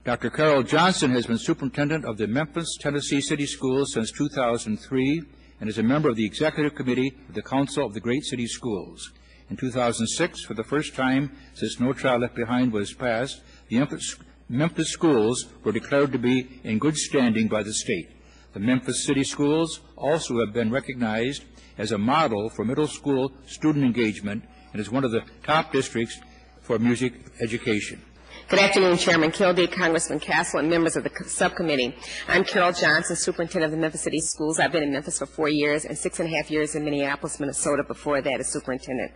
Dr. Carol Johnson has been superintendent of the Memphis, Tennessee City Schools since 2003 and is a member of the Executive Committee of the Council of the Great City Schools. In 2006, for the first time since No Child Left Behind was passed, the Memphis schools were declared to be in good standing by the state. The Memphis City Schools also have been recognized as a model for middle school student engagement and is one of the top districts for music education. Good afternoon, Chairman Kildee, Congressman Castle, and members of the subcommittee. I'm Carol Johnson, Superintendent of the Memphis City Schools. I've been in Memphis for 4 years and 6.5 years in Minneapolis, Minnesota before that as Superintendent.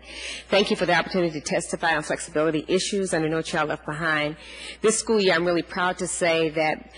Thank you for the opportunity to testify on flexibility issues under No Child Left Behind. This school year, I'm really proud to say that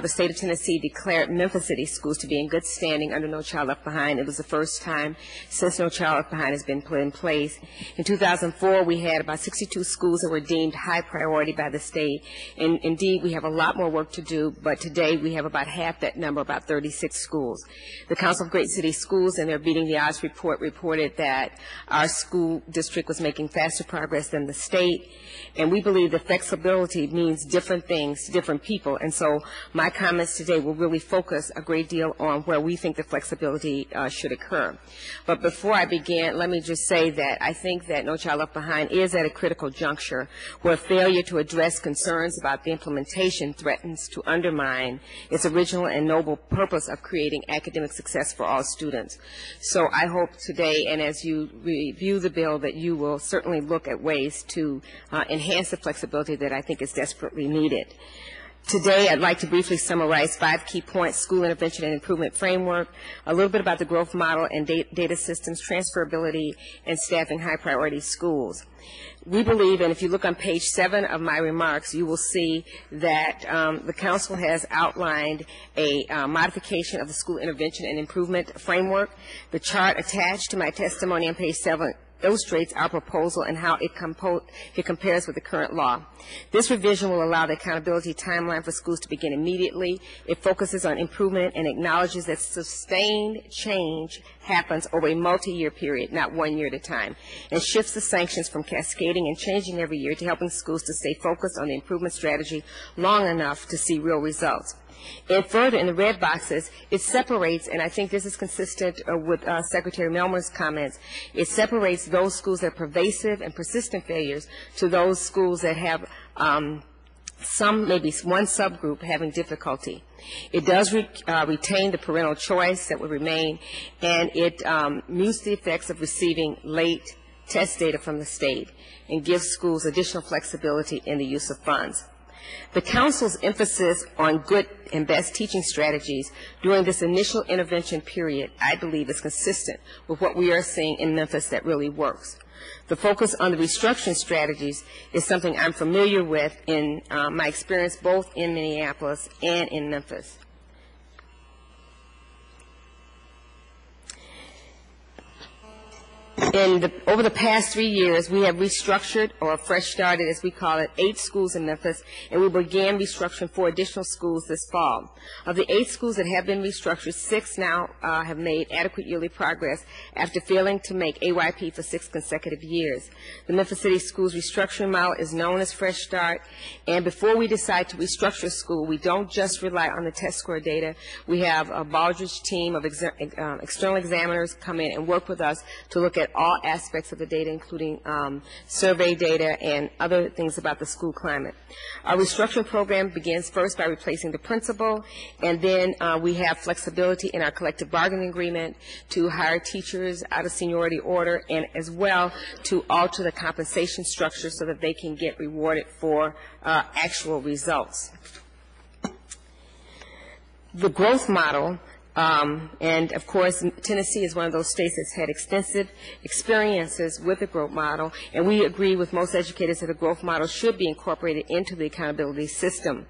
the state of Tennessee declared Memphis City Schools to be in good standing under No Child Left Behind. It was the first time since No Child Left Behind has been put in place. In 2004, we had about 62 schools that were deemed high priority by the state. And indeed, we have a lot more work to do, but today we have about half that number, about 36 schools. The Council of Great City Schools in their Beating the Odds report reported that our school district was making faster progress than the state. And we believe that flexibility means different things to different people. And so my comments today will really focus a great deal on where we think the flexibility should occur. But before I begin, let me just say that I think that No Child Left Behind is at a critical juncture where failure to address concerns about the implementation threatens to undermine its original and noble purpose of creating academic success for all students. So I hope today, and as you review the bill, that you will certainly look at ways to enhance the flexibility that I think is desperately needed. Today, I'd like to briefly summarize 5 key points: school intervention and improvement framework, a little bit about the growth model and data systems, transferability, and staffing high priority schools. We believe, and if you look on page 7 of my remarks, you will see that the Council has outlined a modification of the school intervention and improvement framework. The chart attached to my testimony on page 7 illustrates our proposal and how it compares with the current law. This revision will allow the accountability timeline for schools to begin immediately. It focuses on improvement and acknowledges that sustained change happens over a multi-year period, not 1 year at a time, and shifts the sanctions from cascading and changing every year to helping schools to stay focused on the improvement strategy long enough to see real results. And further, in the red boxes, it separates, and I think this is consistent with Secretary Melmer's comments, it separates those schools that are pervasive and persistent failures to those schools that have some, maybe one subgroup having difficulty. It does retain the parental choice that would remain, and it mutes the effects of receiving late test data from the state and gives schools additional flexibility in the use of funds. The Council's emphasis on good and best teaching strategies during this initial intervention period, I believe, is consistent with what we are seeing in Memphis that really works. The focus on the restructuring strategies is something I'm familiar with in my experience both in Minneapolis and in Memphis. Over the past 3 years, we have restructured, or fresh started as we call it, 8 schools in Memphis, and we began restructuring 4 additional schools this fall. Of the 8 schools that have been restructured, 6 now have made adequate yearly progress after failing to make AYP for 6 consecutive years. The Memphis City Schools restructuring model is known as Fresh Start, and before we decide to restructure a school, we don't just rely on the test score data. We have a Baldrige team of external examiners come in and work with us to look at all aspects of the data, including survey data and other things about the school climate. Our restructuring program begins first by replacing the principal, and then we have flexibility in our collective bargaining agreement to hire teachers out of seniority order, and as well to alter the compensation structure so that they can get rewarded for actual results. The growth model, and of course Tennessee is one of those states that's had extensive experiences with the growth model, and we agree with most educators that the growth model should be incorporated into the accountability system.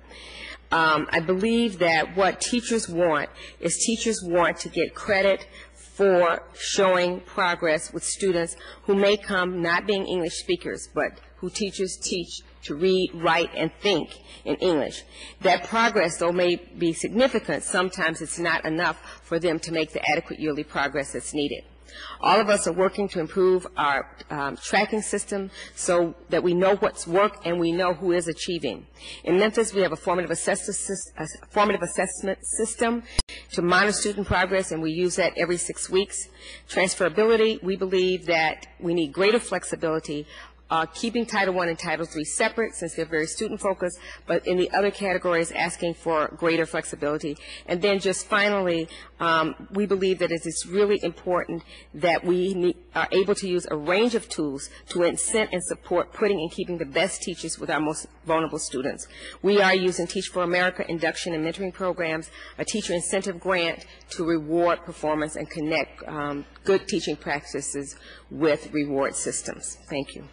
I believe that what teachers want is teachers want to get credit for showing progress with students who may come not being English speakers, but who teachers teach to read, write, and think in English. That progress, though, may be significant. Sometimes it's not enough for them to make the adequate yearly progress that's needed. All of us are working to improve our tracking system so that we know what's worked and we know who is achieving. In Memphis, we have a formative assessment system to monitor student progress, and we use that every 6 weeks. Transferability, we believe that we need greater flexibility, keeping Title I and Title III separate since they're very student-focused, but in the other categories asking for greater flexibility. And then just finally, we believe that it is really important that we are able to use a range of tools to incent and support putting and keeping the best teachers with our most vulnerable students. We are using Teach for America induction and mentoring programs, a teacher incentive grant to reward performance and connect good teaching practices with reward systems. Thank you.